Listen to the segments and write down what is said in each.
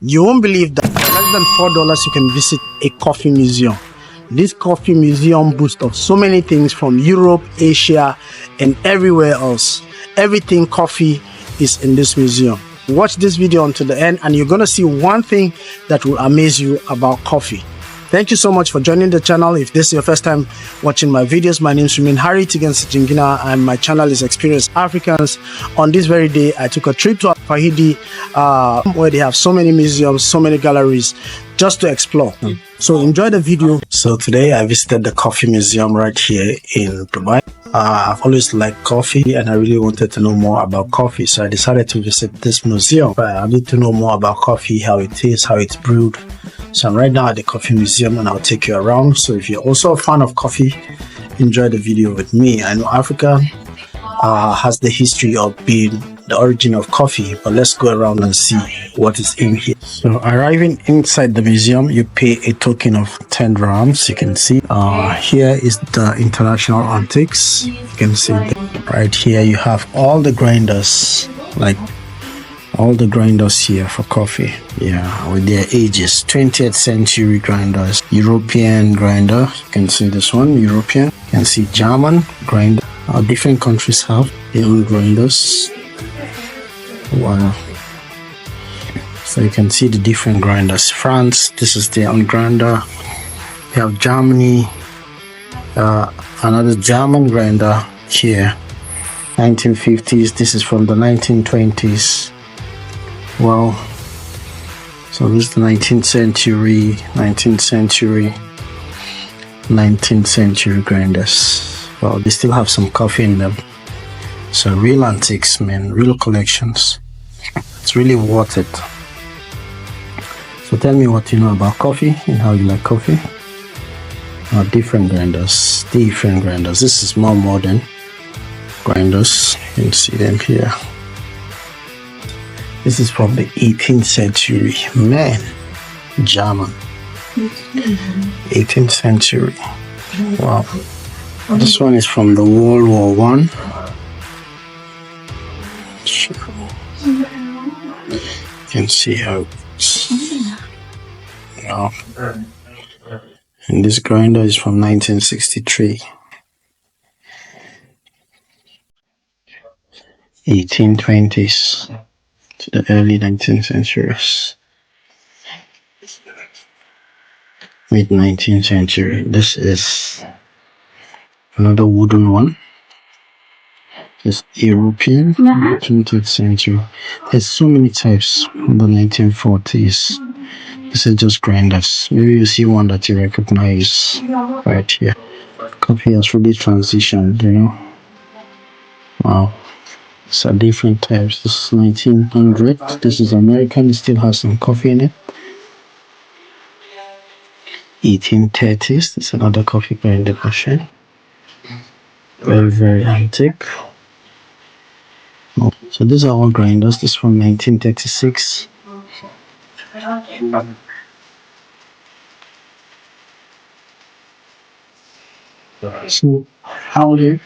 You won't believe that for less than $4 you can visit a coffee museum. This coffee museum boasts of so many things from Europe, Asia, and everywhere else. Everything coffee is in this museum. Watch this video until the end and you're gonna see one thing that will amaze you about coffee. Thank you so much for joining the channel. If this is your first time watching my videos, my name is Harry Tigensi Jingina and my channel is Experienced Africans. On this very day, I took a trip to Fahidi where they have so many museums, so many galleries just to explore. So enjoy the video. So today I visited the coffee museum right here in Dubai. I've always liked coffee and I really wanted to know more about coffee. So I decided to visit this museum. I need to know more about coffee, how it is, how it's brewed. So I'm right now at the coffee museum and I'll take you around. So if you're also a fan of coffee, enjoy the video with me. I know Africa has the history of being the origin of coffee, but let's go around and see what is in here. So arriving inside the museum, you pay a token of 10 dirhams. You can see here is the international antiques. You can see right here you have all the grinders, like all the grinders here for coffee, yeah, with their ages. 20th century grinders, European grinder, you can see this one, European. You can see German grinder. Different countries have their own grinders. Wow. So you can see the different grinders. France, this is their own grinder. We have Germany, another German grinder here. 1950s, this is from the 1920s. Well, so this is the 19th century grinders. Well, they still have some coffee in them. So real antiques, man, real collections. It's really worth it. So tell me what you know about coffee and how you like coffee. Different grinders. This is more modern grinders. You can see them here. This is from the 18th century. Man, German. 18th century. Wow. This one is from the World War I. You can see how it's, and this grinder is from 1963. 1820s to the early 19th centuries. Mid 19th century. This is another wooden one. It's European, 20th century. There's so many types from the 1940s. This is just grinders. Maybe you see one that you recognize right here. Coffee has really transitioned, you know. Wow. So different types. This is 1900. This is American. It still has some coffee in it. 1830s. This is another coffee grinder machine. Very, very antique. So these are all grinders. This is from 1936. So how old are you?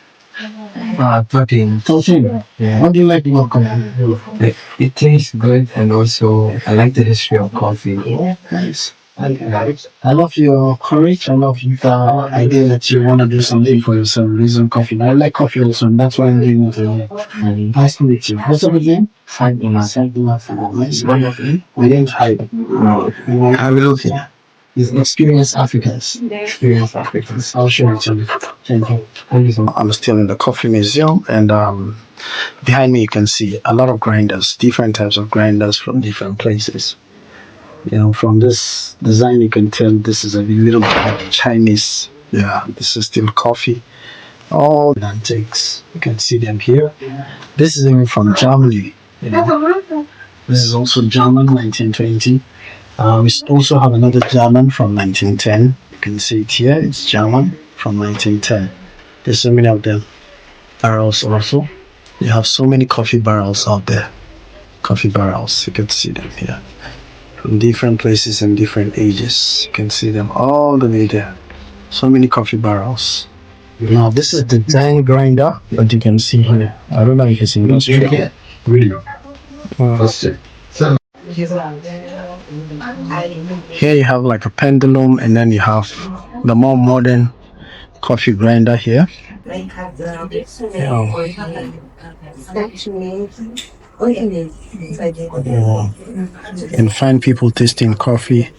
13. 13. Yeah. What do you like about coffee? It tastes good, and also I like the history of coffee. Yeah, nice. I love your courage. I love the idea that you want to do something for yourself. Reason coffee. I like coffee also, and that's why I'm doing it. Nice to meet you. What's up again? Saidullah. Nice. We didn't hide. No. I will look here. It's Experienced Africans. Experienced Africans. I'll show it to you. Thank you. Thank you so much. I'm still in the coffee museum, and behind me you can see a lot of grinders, different types of grinders from different places. You know, from this design you can tell this is a little bit Chinese. Yeah, this is still coffee. All antiques, you can see them here. This is even from Germany. You know. This is also German, 1920. We also have another German from 1910. You can see it here. It's German from 1910. There's so many of them. Barrels also. You have so many coffee barrels out there. Coffee barrels. You can see them here. From different places and different ages. You can see them all the way there. So many coffee barrels. Now this is the giant grinder that you can see here. I don't know if you can see this. Really? Wow. Here you have like a pendulum, and then you have the more modern coffee grinder here. Oh. Oh. And find people tasting coffee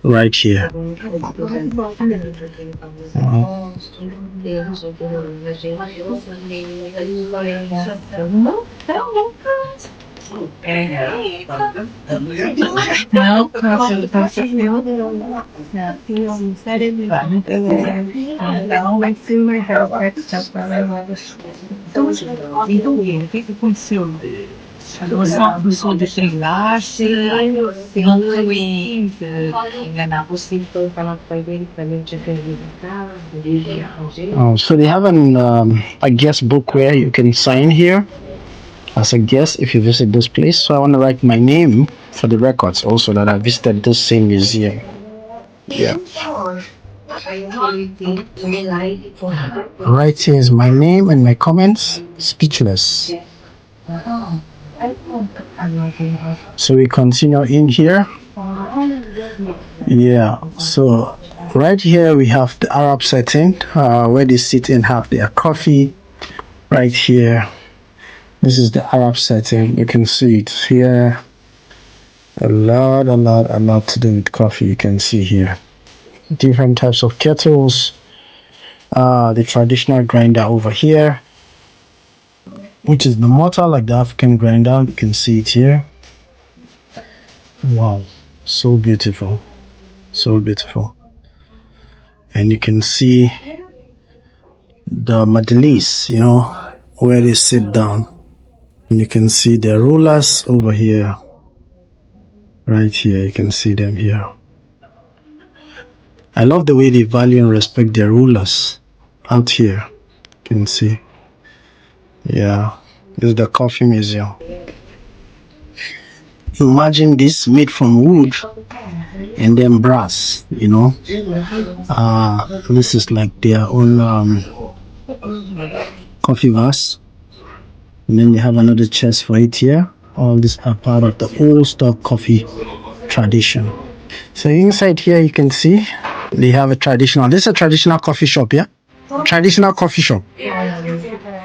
right here. Wow. Oh, so they have a guest book where you can sign here as a guest if you visit this place. So I want to write my name for the records also that I visited this same museum. Yeah. Right here is my name and my comments. Speechless. So we continue in here. Yeah. So right here we have the Arab setting where they sit and have their coffee. Right here. This is the Arab setting. You can see it here. A lot to do with coffee. You can see here. Different types of kettles. The traditional grinder over here, which is the mortar like the African grinder. You can see it here. Wow, so beautiful, so beautiful. And you can see the majlis, where they sit down. And you can see the rulers over here. Right here, you can see them here. I love the way they value and respect their rulers out here. You can see. Yeah, this is the coffee museum. Imagine this made from wood and then brass, this is like their own coffee vase, and then they have another chest for it here. All these are part of the old stock coffee tradition. So inside here you can see they have this is a traditional coffee shop. Yeah, traditional coffee shop,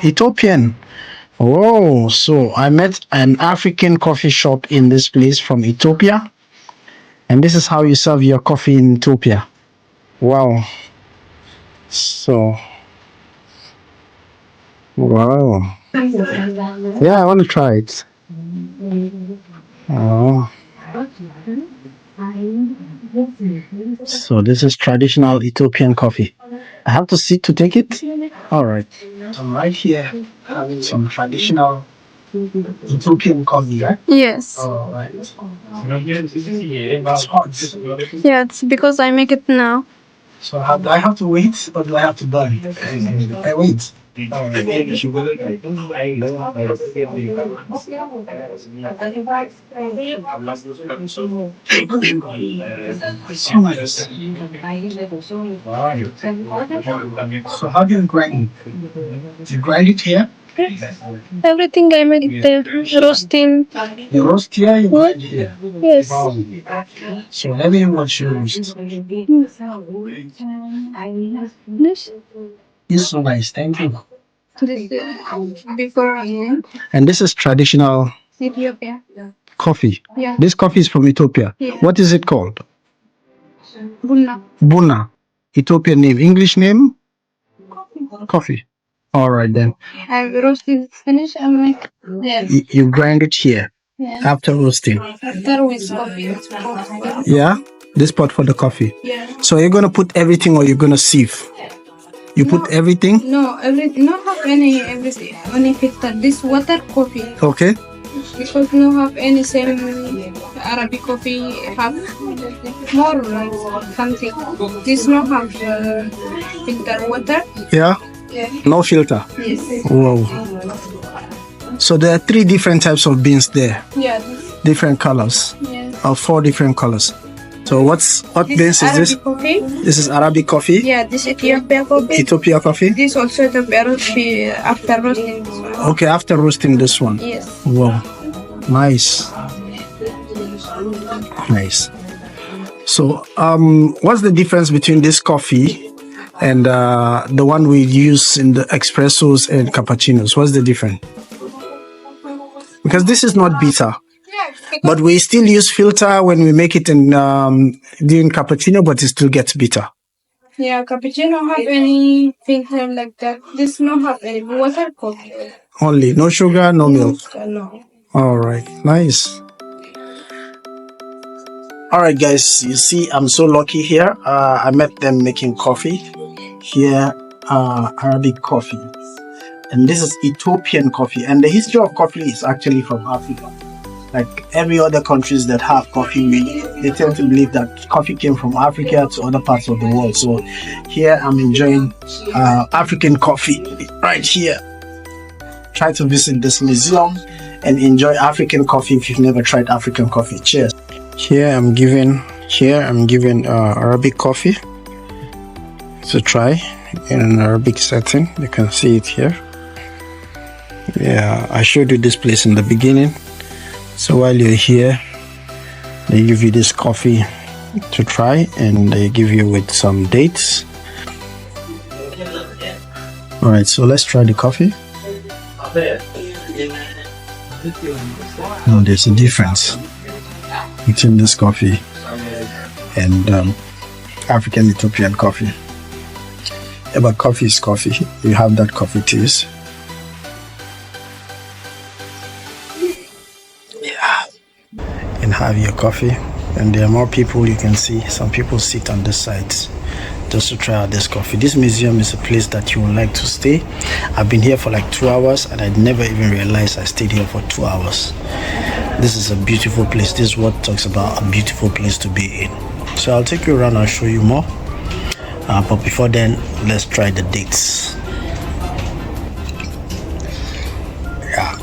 Ethiopian. Oh, so I met an African coffee shop in this place from Ethiopia, and this is how you serve your coffee in Ethiopia. Wow. So, wow. Yeah, I want to try it. Oh. So this is traditional Ethiopian coffee. I have to sit to take it? All right. I'm right here having some traditional Ethiopian coffee, right? Yes. All right. It's hot. Yeah, it's because I make it now. So do I have to wait or do I have to burn? I wait. All right. So nice. So how do you grind it? You grind it here? Everything I make it roasting. You roast here, you grind here. Yes. So let me watch you roast. This It's so nice, thank you. before And this is traditional Ethiopia. coffee. Yeah. This coffee is from Ethiopia. Yeah. What is it called? Bunna. Buna. Ethiopian name. English name? Coffee. All right then. I roasted finish and make You grind it here after roasting. after with coffee. Yeah? This pot for the coffee. Yeah. So you're gonna put everything or you're gonna sieve? You put everything? No, not have any everything. Only filter this water coffee. Okay. Because no have any same Arabic coffee have more like something. This no have filter water. Yeah? No filter? Yes. Wow. So there are 3 different types of beans there. Yeah. Different colors. Yes. Or 4 different colors. So what beans is this? Coffee. This is Arabic coffee? Yeah, this Ethiopian coffee. Ethiopia coffee? This also Ethiopian coffee after roasting. Okay, after roasting this one. Yes. Wow. Nice. Nice. So, what's the difference between this coffee and the one we use in the espressos and cappuccinos? What's the difference? Because this is not bitter, but we still use filter when we make it in during cappuccino, but it still gets bitter. Yeah, cappuccino have any filter like that. This no have any water coffee. Only, no sugar, no milk. No. All right, nice. All right, guys, you see, I'm so lucky here. I met them making coffee here, Arabic coffee. And this is Ethiopian coffee. And the history of coffee is actually from Africa. Like every other countries that have coffee, they tend to believe that coffee came from Africa to other parts of the world. So here I'm enjoying African coffee right here. Try to visit this museum and enjoy African coffee if you've never tried African coffee. Cheers. Here I'm giving Arabic coffee to try in an Arabic setting. You can see it here. Yeah, I showed you this place in the beginning. So while you're here, they give you this coffee to try, and they give you with some dates. All right, so let's try the coffee. Now there's a difference between this coffee and African Ethiopian coffee. Yeah, but coffee is coffee. You have that coffee taste. And have your coffee, and there are more people. You can see some people sit on the sides just to try out this coffee. This museum is a place that you would like to stay. I've been here for like 2 hours and I never even realized I stayed here for 2 hours. This is a beautiful place. This is what talks about a beautiful place to be in. So I'll take you around, I'll show you more, but before then, let's try the dates. Yeah,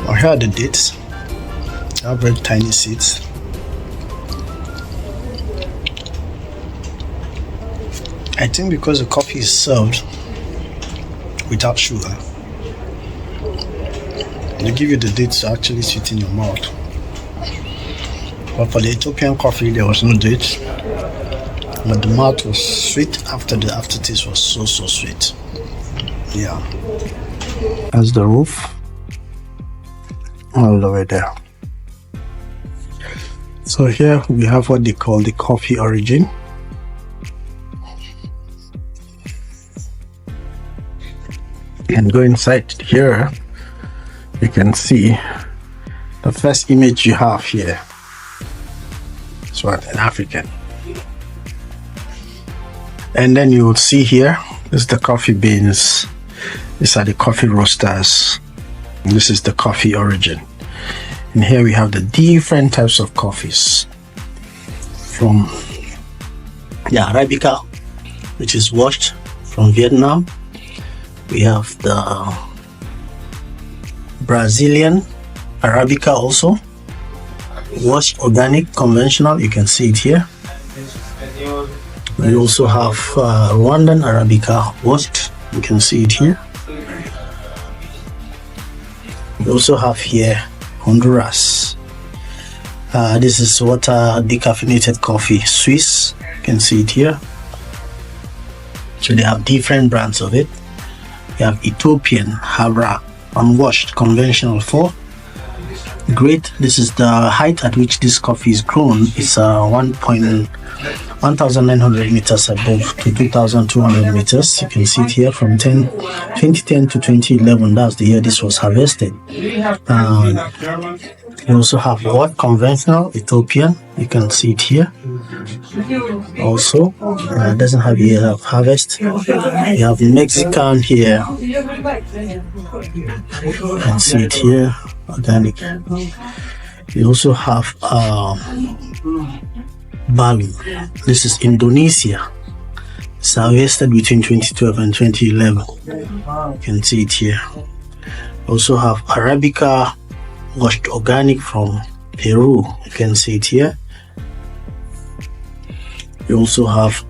well, here are the dates. They have very tiny seeds. I think because the coffee is served without sugar, they give you the dates to actually sweeten your mouth. But for the Ethiopian coffee, there was no dates, but the mouth was sweet. After the aftertaste was so sweet. Yeah, that's the roof all the way there. So here we have what they call the coffee origin. And go inside here, you can see the first image you have here. It's what, an African. And then you will see here, this is the coffee beans. These are the coffee roasters. And this is the coffee origin. And here we have the different types of coffees. From the Arabica, which is washed from Vietnam. We have the Brazilian Arabica also. Washed organic, conventional, you can see it here. We also have Rwandan Arabica washed, you can see it here. We also have here Honduras. This is water decaffeinated coffee, Swiss, you can see it here. So they have different brands of it. We have Ethiopian Habra, unwashed, conventional 4. Great. This is the height at which this coffee is grown. It's 1,900 meters above to 2,200 meters. You can see it here from 2010 to 2011. That's the year this was harvested. You also have what? Conventional Ethiopian. You can see it here. Also, doesn't have year of harvest. You have Mexican here. You can see it here. Organic. You also have Bali. This is Indonesia. It's harvested between 2012 and 2011. You can see it here. Also have Arabica washed organic from Peru. You can see it here. You also have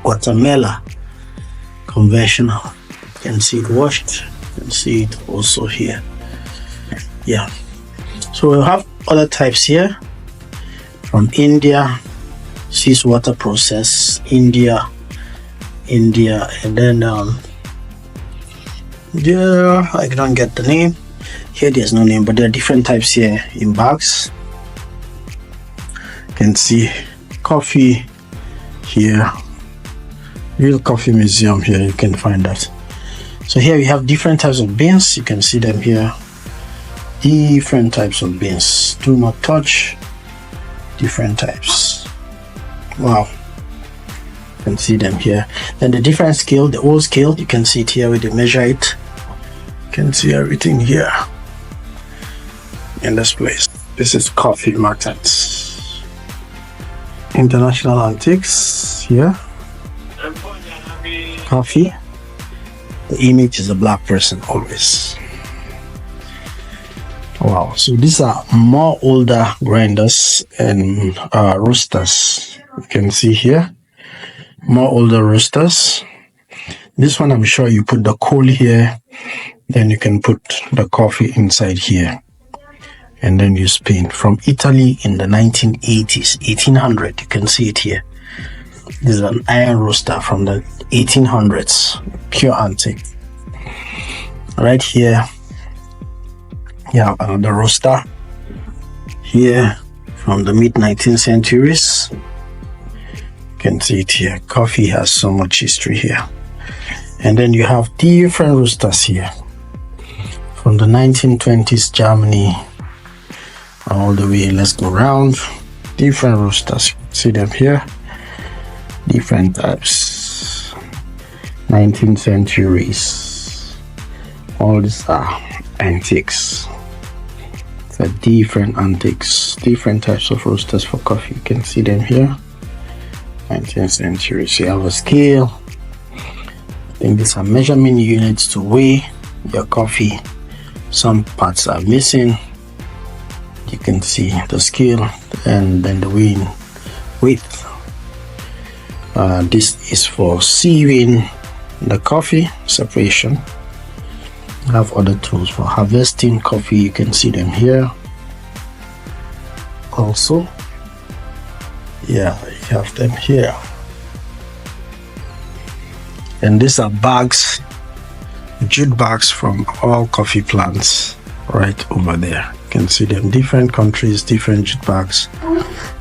Guatemala conventional. You can see it washed. You can see it also here. Yeah. So we'll have other types here. from India, seawater process, India, and then there I don't get the name. Here there's no name, but there are different types here in bags. You can see coffee here, real coffee museum here, you can find that. So here we have different types of beans, you can see them here. Different types of beans, do not touch, different types. Wow, you can see them here. Then the different scale, the old scale, you can see it here where they measure it. You can see everything here in this place. This is coffee markets. International antiques here. Coffee. The image is a black person always. Wow, so these are more older grinders and roasters. You can see here, more older roasters. This one, I'm sure you put the coal here, then you can put the coffee inside here, and then you spin. From Italy in the 1980s, 1800, you can see it here. This is an iron roaster from the 1800s, pure antique. Right here, you have another roaster here from the mid-19th centuries. You can see it here. Coffee has so much history here. And then you have different roasters here from the 1920s Germany all the way. Let's go around. Different roasters, see them here. Different types, 19th centuries. All these are antiques. So different antiques, different types of roasters for coffee. You can see them here. 19th century. So you have a scale. I think these are measurement units to weigh your coffee. Some parts are missing. You can see the scale and then the weighing width. This is for sieving the coffee, separation. I have other tools for harvesting coffee. You can see them here also. Yeah, you have them here. And these are bags, jute bags from all coffee plants right over there. You can see them, different countries, different jute bags.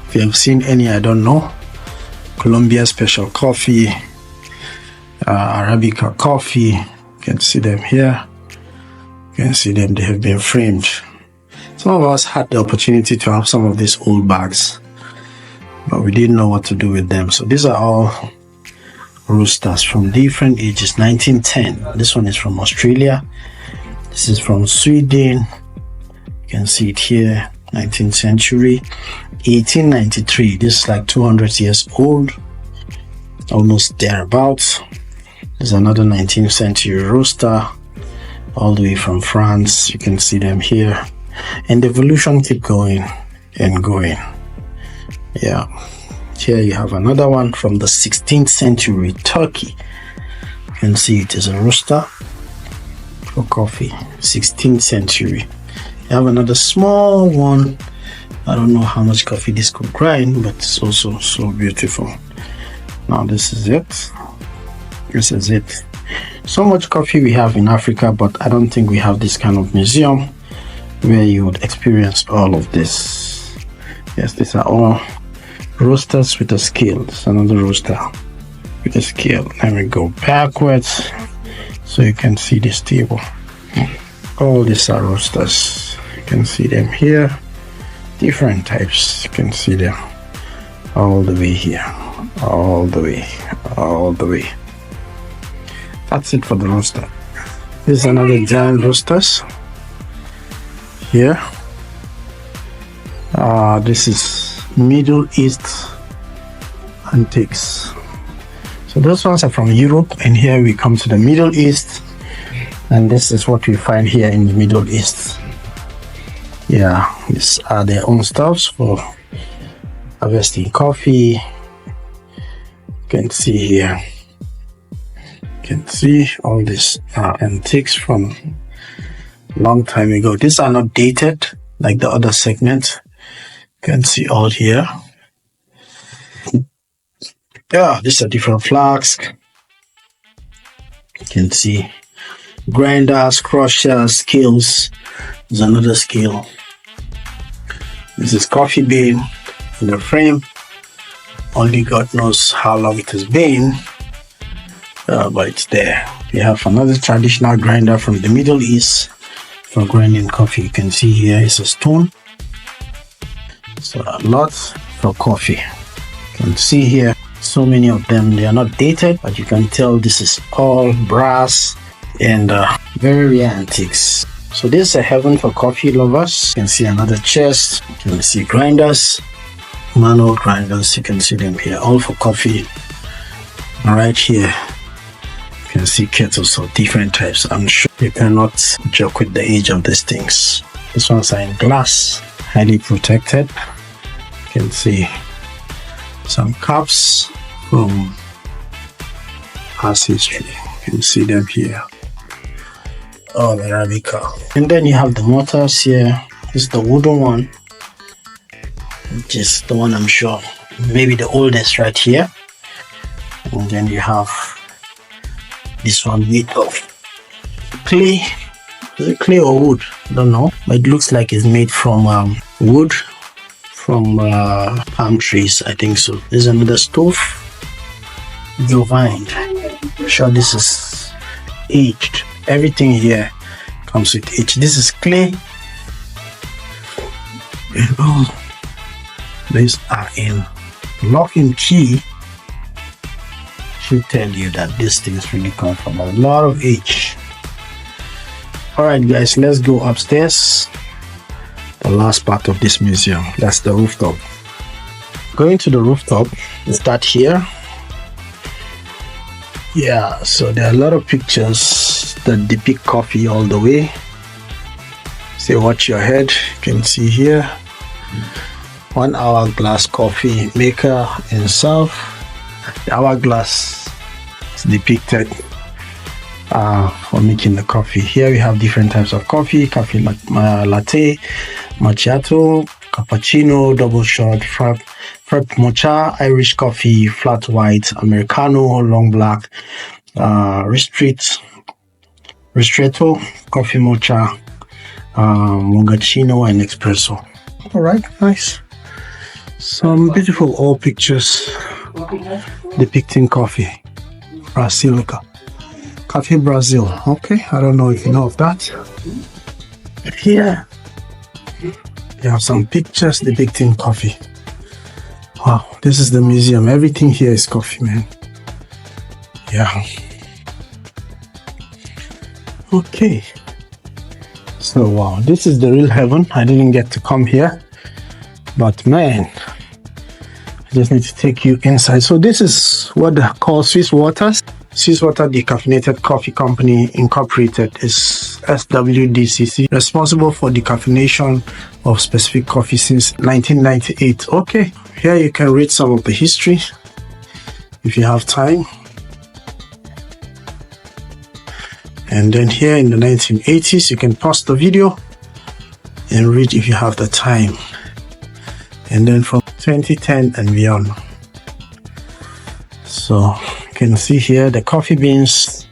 If you have seen any, I don't know. Colombia special coffee, Arabica coffee, you can see them here. You can see them, they have been framed. Some of us had the opportunity to have some of these old bags, but we didn't know what to do with them. So these are all roasters from different ages. 1910, this one is from Australia, this is from Sweden, you can see it here. 19th century. 1893, this is like 200 years old, almost thereabouts. There's another 19th century roaster all the way from France. You can see them here, and the evolution keep going and going. Yeah, here you have another one from the 16th century, Turkey. You can see it is a roaster for coffee, 16th century. You have another small one. I don't know how much coffee this could grind, but it's also so beautiful. Now this is it. This is it. So much coffee we have in Africa, but I don't think we have this kind of museum where you would experience all of this. Yes, these are all roasters with a scale. It's another roaster with a scale. Let me go backwards so you can see this table. All these are roasters. You can see them here. Different types. You can see them all the way here. All the way. All the way. That's it for the roaster. This is another giant roasters. Here. This is Middle East antiques. So those ones are from Europe, and here we come to the Middle East, and this is what we find here in the Middle East. Yeah, these are their own stuffs for harvesting coffee. You can see here. You can see all these antiques from long time ago. These are not dated like the other segments. can see all here. Yeah, these are different flasks. You can see grinders, crushers, scales. There's another scale. This is coffee bean in the frame. Only God knows how long it has been, but it's there. We have another traditional grinder from the Middle East for grinding coffee. You can see here is a stone. So a lot for coffee. You can see here so many of them. They are not dated, but you can tell this is all brass and very rare antiques. So this is a heaven for coffee lovers. You can see another chest. You can see grinders, manual grinders. You can see them here, all for coffee. Right here, you can see kettles of different types. I'm sure you cannot joke with the age of these things. These ones are in glass, highly protected. You can see some cups from past history. You can see them here. All Arabica. And then you have the mortars here. This is the wooden one, which is the one I'm sure maybe the oldest right here. And then you have this one made of clay. Is it clay or wood? I don't know, but it looks like it's made from wood from palm trees, I think so. There's another stove, Jovined. I'm sure this is aged. Everything here comes with age. This is clay. And these are in lock and key. Should tell you that these things really come from a lot of age. Alright guys, let's go upstairs. The last part of this museum, that's the rooftop. Going to the rooftop, we start here. Yeah, so there are a lot of pictures that depict coffee all the way. Say watch your head. You can see here 1 hourglass coffee maker in South. The hourglass is depicted for making the coffee. Here we have different types of coffee latte, macchiato, cappuccino, double shot, frap mocha, Irish coffee, flat white, Americano, long black, ristretto, coffee mocha, mochaccino, and espresso. All right, nice. Some beautiful old pictures depicting coffee. Brasilica. Coffee Brazil. Okay, I don't know if you know of that. Here, you have some pictures depicting coffee. Wow, this is the museum. Everything here is coffee, man. Yeah. Okay. So, wow, this is the real heaven. I didn't get to come here, but man, I just need to take you inside. So this is what they call Swiss Waters. Swiss Water Decaffeinated Coffee Company Incorporated is SWDCC, responsible for decaffeination of specific coffee since 1998. Okay, here you can read some of the history if you have time. And then here in the 1980s, you can pause the video and read if you have the time. And then from 2010 and beyond. So you can see here the coffee beans.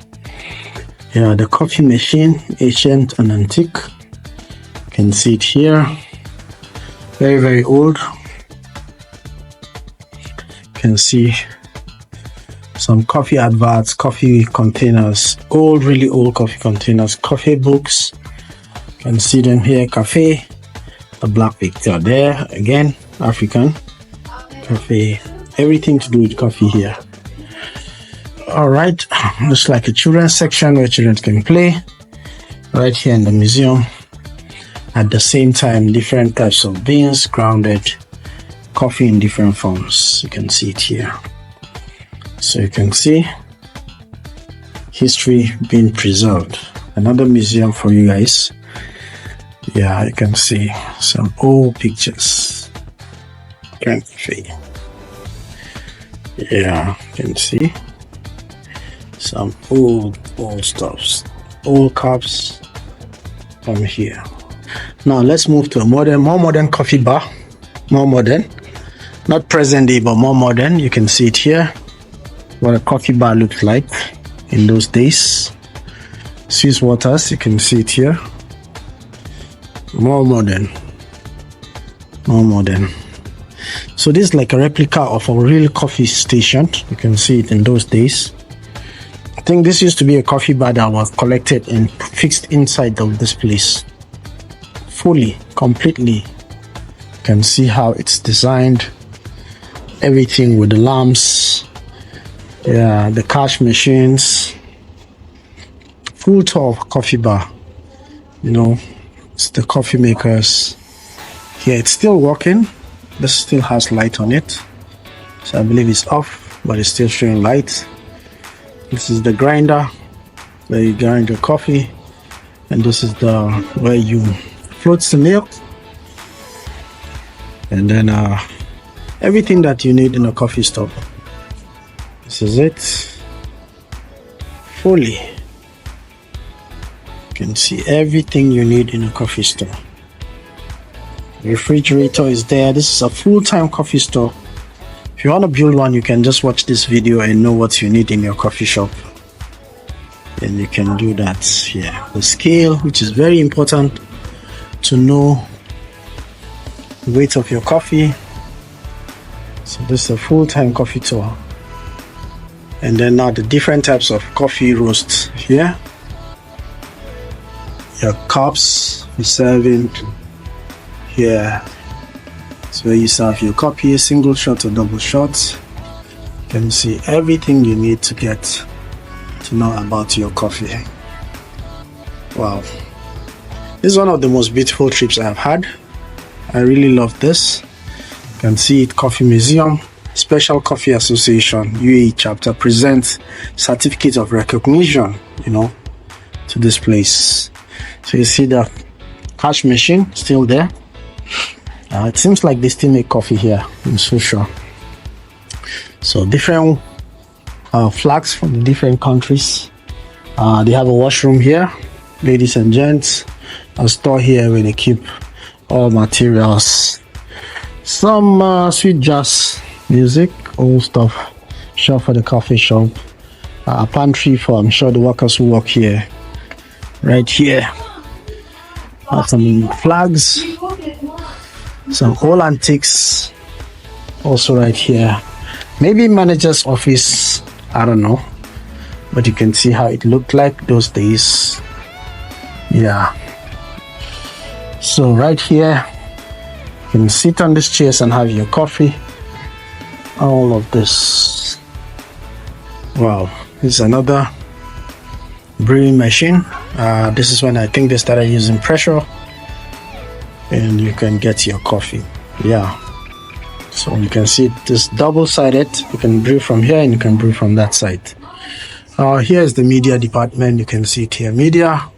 Yeah, the coffee machine, ancient and antique. You can see it here. Very, very old. You can see some coffee adverts, coffee containers, old, really old coffee containers, coffee books. You can see them here, cafe, the black picture there, again, African, cafe, everything to do with coffee here. All right, looks like a children's section where children can play, right here in the museum. At the same time, different types of beans, grounded, coffee in different forms. You can see it here. So you can see history being preserved. Another museum for you guys. Yeah, you can see some old pictures. Can't see. Yeah, you can see some old stuffs, old cups from here. Now let's move to a more modern coffee bar. more modern, not present day, but more modern. You can see it here, what a coffee bar looked like in those days. Swiss waters, you can see it here, more modern. So this is like a replica of a real coffee station. You can see it in those days. I think this used to be a coffee bar that was collected and fixed inside of this place, fully, completely. You can see how it's designed, everything with the lamps, yeah, the cash machines, full tour of coffee bar. You know, it's the coffee makers. Here it's still working. This still has light on it, so I believe it's off, but it's still showing light. This is the grinder where you grind your coffee, and this is the where you float the milk, and then everything that you need in a coffee store. This is it, fully. You can see everything you need in a coffee store. Refrigerator is there. This is a full-time coffee store. If you want to build one, you can just watch this video and know what you need in your coffee shop, and you can do that here. The scale, which is very important to know the weight of your coffee. So this is a full-time coffee tour. And then now the different types of coffee roasts here. Your cups for serving here. So you serve your coffee, single shot or double shot. You can see everything you need to get to know about your coffee. Wow, this is one of the most beautiful trips I've had. I really love this. You can see it, Coffee Museum. Special Coffee Association UAE chapter presents certificate of recognition, you know, to this place. So you see the cash machine still there. It seems like they still make coffee here in Susha. So different flags from the different countries. They have a washroom here, ladies and gents. A store here where they keep all materials. Some sweet jazz music, old stuff. Shop for the coffee shop. A pantry for, I'm sure, the workers who work here. Right here. Some flags. Some old antiques also right here. Maybe manager's office, I don't know, but you can see how it looked like those days. Yeah, so right here you can sit on these chairs and have your coffee. All of this. Wow, this is another brewing machine. This is when I think they started using pressure, and you can get your coffee. Yeah, so you can see this double-sided. You can brew from here and you can brew from that side. Here is the media department. You can see it here, media.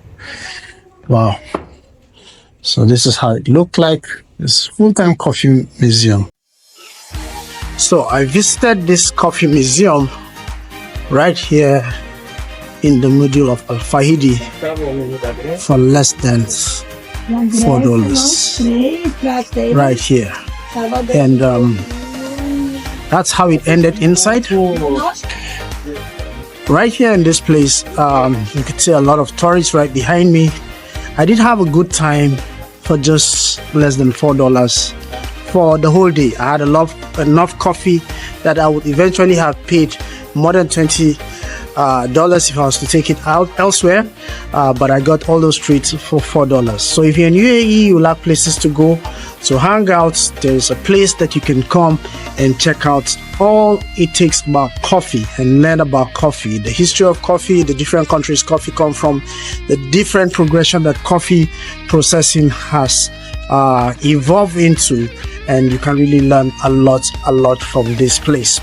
Wow, so this is how it looked like. This full-time coffee museum. So I visited this coffee museum right here in the middle of Al Fahidi for less than $4 right here, and that's how it ended inside. Right here in this place, you could see a lot of tourists right behind me. I did have a good time for just less than $4 for the whole day. I had enough coffee that I would eventually have paid more than $20 if I was to take it out elsewhere, but I got all those treats for $4. So if you're in UAE, you'll have places to go to hang out. There's a place that you can come and check out all it takes about coffee and learn about coffee, the history of coffee, the different countries coffee come from, the different progression that coffee processing has evolved into, and you can really learn a lot from this place.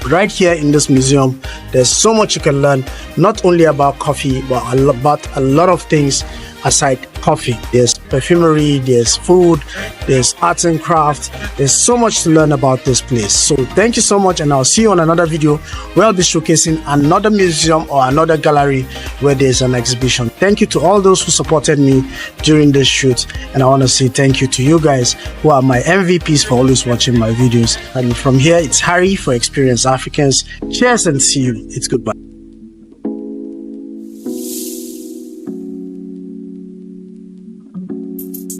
Right here in this museum, there's so much you can learn, not only about coffee, but about a lot of things aside coffee. There's perfumery, there's food, there's arts and craft. There's so much to learn about this place. So thank you so much, and I'll see you on another video where I'll be showcasing another museum or another gallery where there's an exhibition. Thank you to all those who supported me during this shoot, and I want to say thank you to you guys who are my MVPs for always watching my videos. And from here, it's Harry for Experienced Africans. Cheers and see you. It's goodbye.